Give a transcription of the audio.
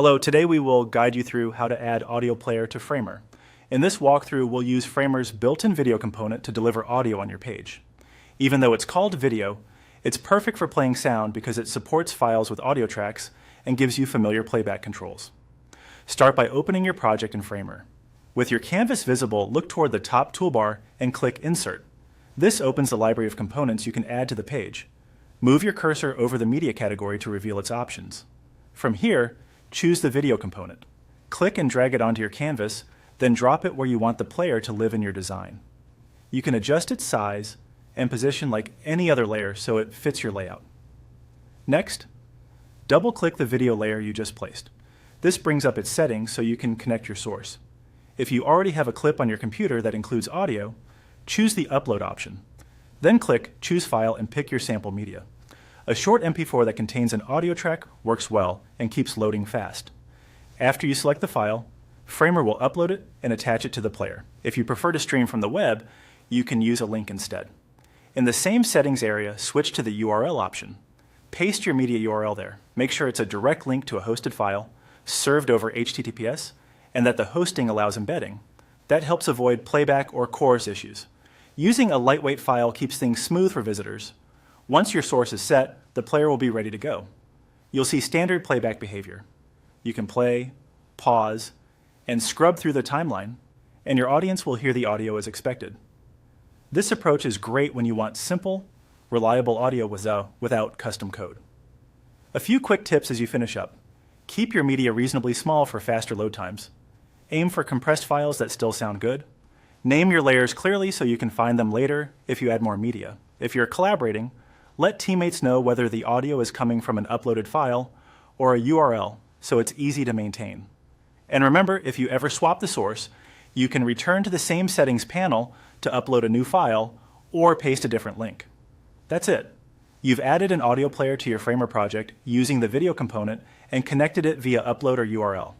Hello, today we will guide you through how to add Audio Player to Framer. In this walkthrough, we'll use Framer's built-in video component to deliver audio on your page. Even though it's called video, it's perfect for playing sound because it supports files with audio tracks and gives you familiar playback controls. Start by opening your project in Framer. With your canvas visible, look toward the top toolbar and click Insert. This opens the library of components you can add to the page. Move your cursor over the media category to reveal its options. From here, choose the video component. Click and drag it onto your canvas, then drop it where you want the player to live in your design. You can adjust its size and position like any other layer so it fits your layout. Next, double-click the video layer you just placed. This brings up its settings so you can connect your source. If you already have a clip on your computer that includes audio, choose the Upload option. Then click Choose File and pick your sample media. A short MP4 that contains an audio track works well and keeps loading fast. After you select the file, Framer will upload it and attach it to the player. If you prefer to stream from the web, you can use a link instead. In the same settings area, switch to the URL option. Paste your media URL there. Make sure it's a direct link to a hosted file, served over HTTPS, and that the hosting allows embedding. That helps avoid playback or CORS issues. Using a lightweight file keeps things smooth for visitors. Once your source is set, the player will be ready to go. You'll see standard playback behavior. You can play, pause, and scrub through the timeline, and your audience will hear the audio as expected. This approach is great when you want simple, reliable audio without custom code. A few quick tips as you finish up. Keep your media reasonably small for faster load times. Aim for compressed files that still sound good. Name your layers clearly so you can find them later if you add more media. If you're collaborating, let teammates know whether the audio is coming from an uploaded file or a URL so it's easy to maintain. And remember, if you ever swap the source, you can return to the same settings panel to upload a new file or paste a different link. That's it. You've added an audio player to your Framer project using the video component and connected it via upload or URL.